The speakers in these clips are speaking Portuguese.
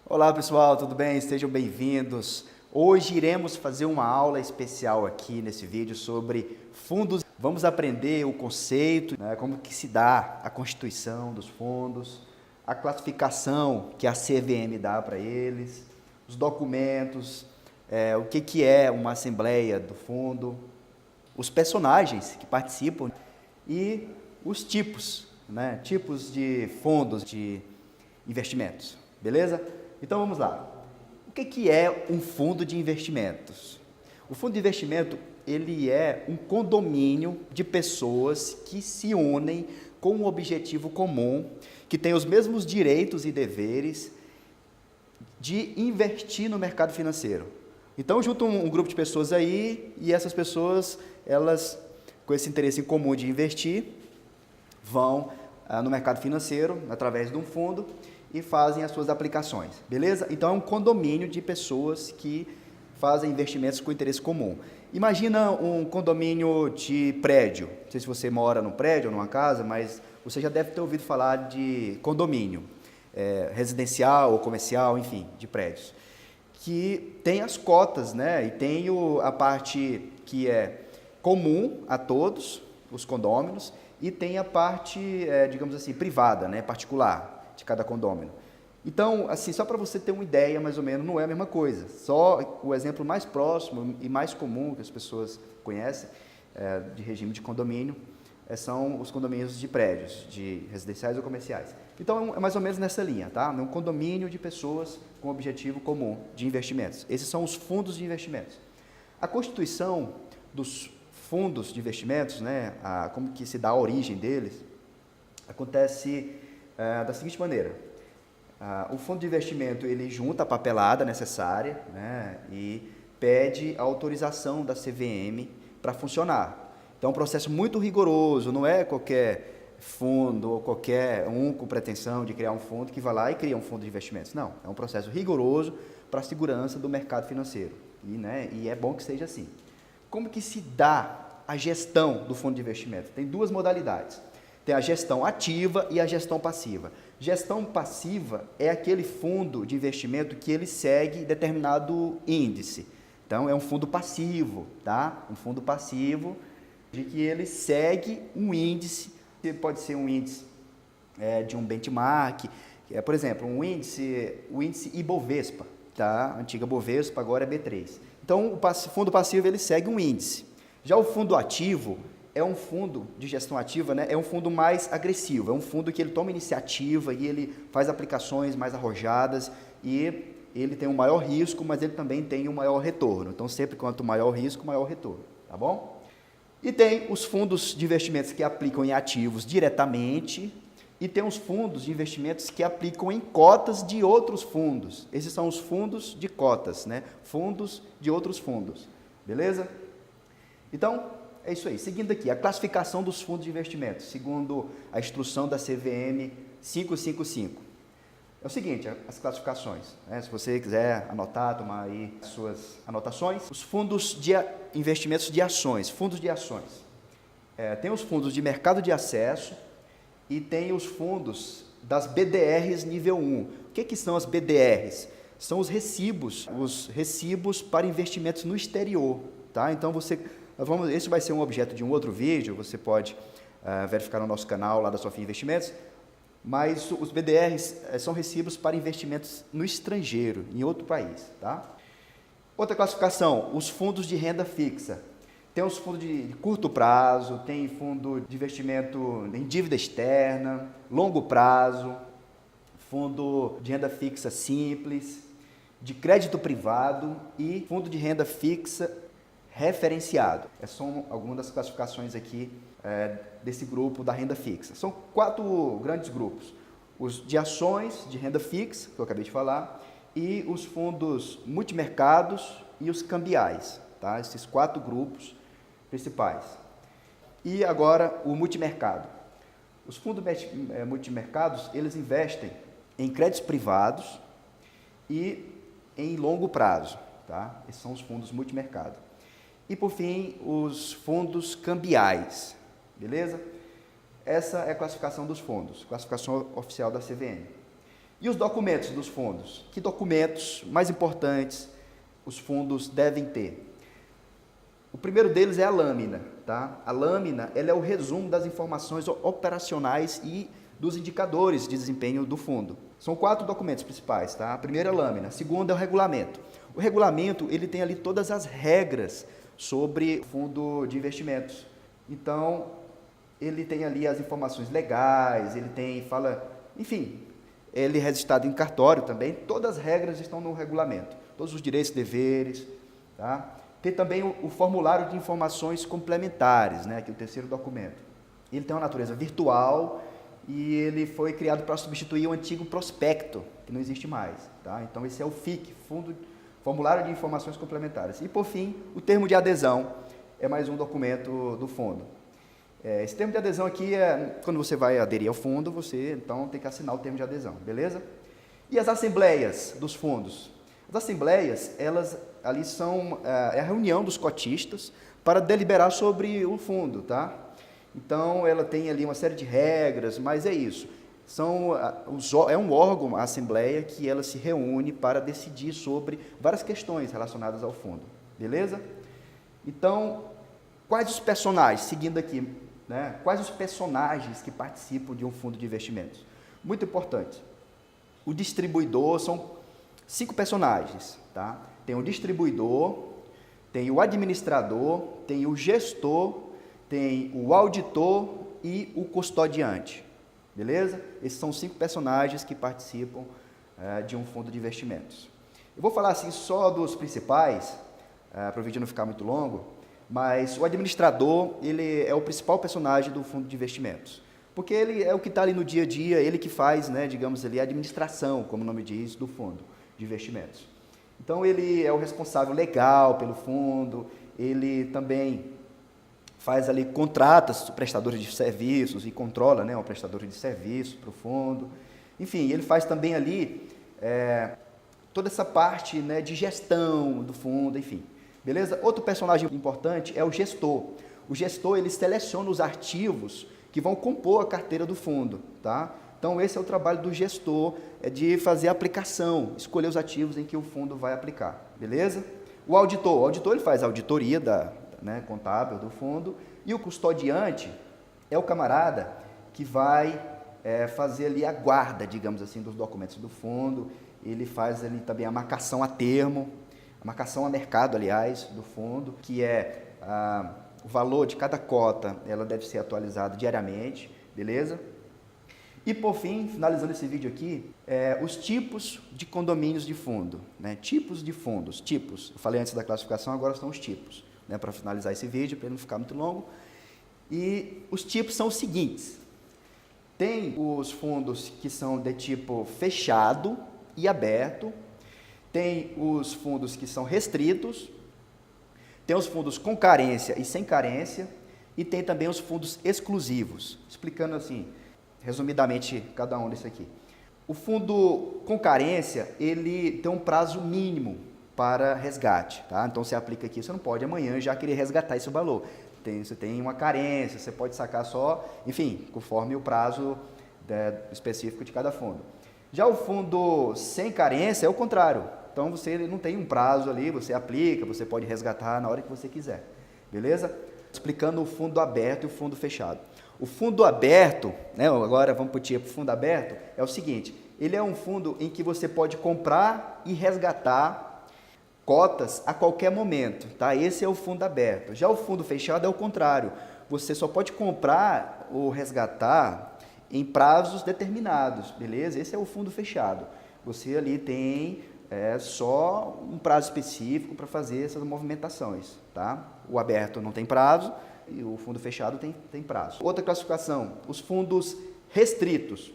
Olá pessoal, tudo bem? Sejam bem-vindos. Hoje iremos fazer uma aula especial aqui nesse vídeo sobre fundos. Vamos aprender o conceito, como que se dá a constituição dos fundos, a classificação que a CVM dá para eles, os documentos, o que é uma assembleia do fundo, os personagens que participam e os tipos, tipos de fundos de investimentos, beleza? Então vamos lá. O que é um fundo de investimentos? O fundo de investimento ele é um condomínio de pessoas que se unem com um objetivo comum, que tem os mesmos direitos e deveres de investir no mercado financeiro. Então juntam um grupo de pessoas aí e essas pessoas, elas com esse interesse em comum de investir, vão no mercado financeiro através de um fundo e fazem as suas aplicações, beleza? Então é um condomínio de pessoas que fazem investimentos com interesse comum. Imagina um condomínio de prédio, não sei se você mora num prédio ou numa casa, mas você já deve ter ouvido falar de condomínio, residencial ou comercial, enfim, de prédios, que tem as cotas, e tem a parte que é comum a todos os condôminos e tem a parte, digamos assim, privada, particular, de cada condômino. Então, assim, só para você ter uma ideia, mais ou menos, não é a mesma coisa. Só o exemplo mais próximo e mais comum que as pessoas conhecem de regime de condomínio são os condomínios de prédios, de residenciais ou comerciais. Então, é mais ou menos nessa linha, tá? É um condomínio de pessoas com objetivo comum de investimentos. Esses são os fundos de investimentos. A constituição dos fundos de investimentos, como que se dá a origem deles, acontece da seguinte maneira: o fundo de investimento ele junta a papelada necessária, e pede a autorização da CVM para funcionar. Então é um processo muito rigoroso, não é qualquer fundo ou qualquer um com pretensão de criar um fundo que vai lá e cria um fundo de investimentos. Não, é um processo rigoroso para a segurança do mercado financeiro e é bom que seja assim. Como que se dá a gestão do fundo de investimento? Tem duas modalidades. Tem a gestão ativa e a gestão passiva. Gestão passiva é aquele fundo de investimento que ele segue determinado índice. Então, é um fundo passivo, tá? Um fundo passivo de que ele segue um índice, que pode ser um índice de um benchmark, por exemplo, o índice Ibovespa, tá? A antiga Bovespa, agora é B3. Então, o fundo passivo ele segue um índice. Já o fundo ativo é um fundo de gestão ativa, é um fundo mais agressivo, é um fundo que ele toma iniciativa e ele faz aplicações mais arrojadas e ele tem um maior risco, mas ele também tem um maior retorno. Então, sempre quanto maior o risco, maior o retorno, tá bom? E tem os fundos de investimentos que aplicam em ativos diretamente e tem os fundos de investimentos que aplicam em cotas de outros fundos. Esses são os fundos de cotas, Fundos de outros fundos, beleza? Então, é isso aí. Seguindo aqui, a classificação dos fundos de investimento, segundo a instrução da CVM 555. É o seguinte, as classificações, se você quiser anotar, tomar aí as suas anotações. Os fundos de investimentos de ações, fundos de ações. Tem os fundos de mercado de acesso e tem os fundos das BDRs nível 1. O que são as BDRs? São os recibos para investimentos no exterior, tá? Então, esse vai ser um objeto de um outro vídeo, você pode verificar no nosso canal lá da Sofia Investimentos, mas os BDRs são recibos para investimentos no estrangeiro, em outro país, tá? Outra classificação, os fundos de renda fixa. Tem os fundos de curto prazo, tem fundo de investimento em dívida externa, longo prazo, fundo de renda fixa simples, de crédito privado e fundo de renda fixa referenciado. Essas são algumas das classificações aqui desse grupo da renda fixa. São 4 grandes grupos: os de ações de renda fixa, que eu acabei de falar, e os fundos multimercados e os cambiais, tá? Esses 4 grupos principais. E agora o multimercado. Os fundos multimercados, eles investem em créditos privados e em longo prazo, tá? Esses são os fundos multimercado. E, por fim, os fundos cambiais, beleza? Essa é a classificação dos fundos, classificação oficial da CVM. E os documentos dos fundos? Que documentos mais importantes os fundos devem ter? O primeiro deles é a lâmina, tá? A lâmina, ela é o resumo das informações operacionais e dos indicadores de desempenho do fundo. São 4 documentos principais, tá? A primeira é a lâmina, a segunda é o regulamento. O regulamento, ele tem ali todas as regras sobre fundo de investimentos. Então, ele tem ali as informações legais, enfim, ele é registrado em cartório também, todas as regras estão no regulamento, todos os direitos e deveres, tá? Tem também o formulário de informações complementares, né, que é o terceiro documento. Ele tem uma natureza virtual e ele foi criado para substituir o antigo prospecto, que não existe mais, tá? Então, esse é o FIC, Formulário de Informações Complementares. E, por fim, o termo de adesão é mais um documento do fundo. Esse termo de adesão aqui é quando você vai aderir ao fundo, você então tem que assinar o termo de adesão, beleza? E as assembleias dos fundos? As assembleias, elas ali são a reunião dos cotistas para deliberar sobre o fundo, tá? Então, ela tem ali uma série de regras, mas é isso. É um órgão, a Assembleia, que ela se reúne para decidir sobre várias questões relacionadas ao fundo, beleza? Então, quais os personagens, seguindo aqui, né? Quais os personagens que participam de um fundo de investimentos? Muito importante. O distribuidor, são 5 personagens, tá? Tem o distribuidor, tem o administrador, tem o gestor, tem o auditor e o custodiante. Beleza? Esses são 5 personagens que participam de um fundo de investimentos. Eu vou falar assim só dos principais, para o vídeo não ficar muito longo, mas o administrador, ele é o principal personagem do fundo de investimentos, porque ele é o que está ali no dia a dia, ele que faz, né, digamos ali, a administração, como o nome diz, do fundo de investimentos. Então, ele é o responsável legal pelo fundo, ele também faz ali, contrata prestadores de serviços e controla, né, um prestador de serviço para o fundo. Enfim, ele faz também ali toda essa parte, né, de gestão do fundo, enfim. Beleza? Outro personagem importante é o gestor. O gestor, ele seleciona os ativos que vão compor a carteira do fundo, tá? Então, esse é o trabalho do gestor, é de fazer a aplicação, escolher os ativos em que o fundo vai aplicar, beleza? O auditor, ele faz a auditoria contábil do fundo, e o custodiante é o camarada que vai fazer ali a guarda, digamos assim, dos documentos do fundo, ele faz ali também a marcação a termo, a marcação a mercado, aliás, do fundo, que o valor de cada cota, ela deve ser atualizada diariamente, beleza? E, por fim, finalizando esse vídeo aqui, os tipos de condomínios de fundo, né? Tipos de fundos, tipos. Eu falei antes da classificação, agora são os tipos, né? Para finalizar esse vídeo, para ele não ficar muito longo. E os tipos são os seguintes. Tem os fundos que são de tipo fechado e aberto, tem os fundos que são restritos, tem os fundos com carência e sem carência, e tem também os fundos exclusivos. Explicando assim, resumidamente, cada um desse aqui. O fundo com carência, ele tem um prazo mínimo para resgate, tá? Então, você aplica aqui, você não pode amanhã já querer resgatar esse valor. Você tem uma carência, você pode sacar só, enfim, conforme o prazo específico de cada fundo. Já o fundo sem carência é o contrário. Então, você não tem um prazo ali, você aplica, você pode resgatar na hora que você quiser, beleza? Explicando o fundo aberto e o fundo fechado. O fundo aberto, né, agora vamos para o tipo fundo aberto, é o seguinte, ele é um fundo em que você pode comprar e resgatar cotas a qualquer momento, tá? Esse é o fundo aberto. Já o fundo fechado é o contrário, você só pode comprar ou resgatar em prazos determinados, beleza? Esse é o fundo fechado. Você ali tem só um prazo específico para fazer essas movimentações, tá? O aberto não tem prazo e o fundo fechado tem prazo. Outra classificação, os fundos restritos.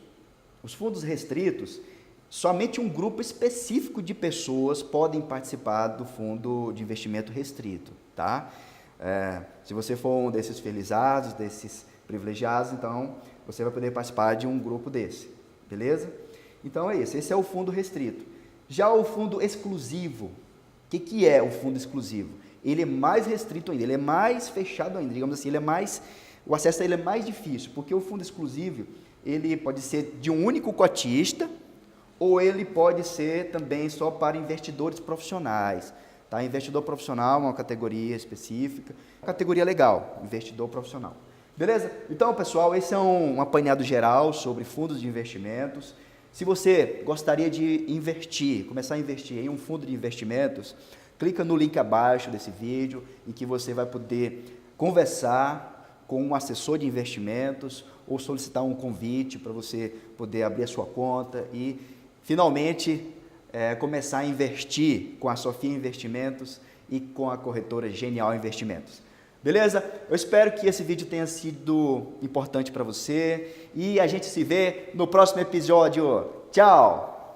Os fundos restritos, somente um grupo específico de pessoas podem participar do fundo de investimento restrito, tá? Se você for um desses felizados, desses privilegiados, então você vai poder participar de um grupo desse, beleza? Então é isso, esse é o fundo restrito. Já o fundo exclusivo, o que é o fundo exclusivo? Ele é mais restrito ainda, ele é mais fechado ainda, digamos assim, o acesso a ele é mais difícil, porque o fundo exclusivo, ele pode ser de um único cotista ou ele pode ser também só para investidores profissionais. Tá? Investidor profissional é uma categoria específica, uma categoria legal, investidor profissional. Beleza? Então, pessoal, esse é um apanhado geral sobre fundos de investimentos. Se você gostaria de investir, começar a investir em um fundo de investimentos, clica no link abaixo desse vídeo, em que você vai poder conversar com um assessor de investimentos ou solicitar um convite para você poder abrir a sua conta e, finalmente, começar a investir com a Sofia Investimentos e com a corretora Genial Investimentos. Beleza? Eu espero que esse vídeo tenha sido importante para você e a gente se vê no próximo episódio. Tchau!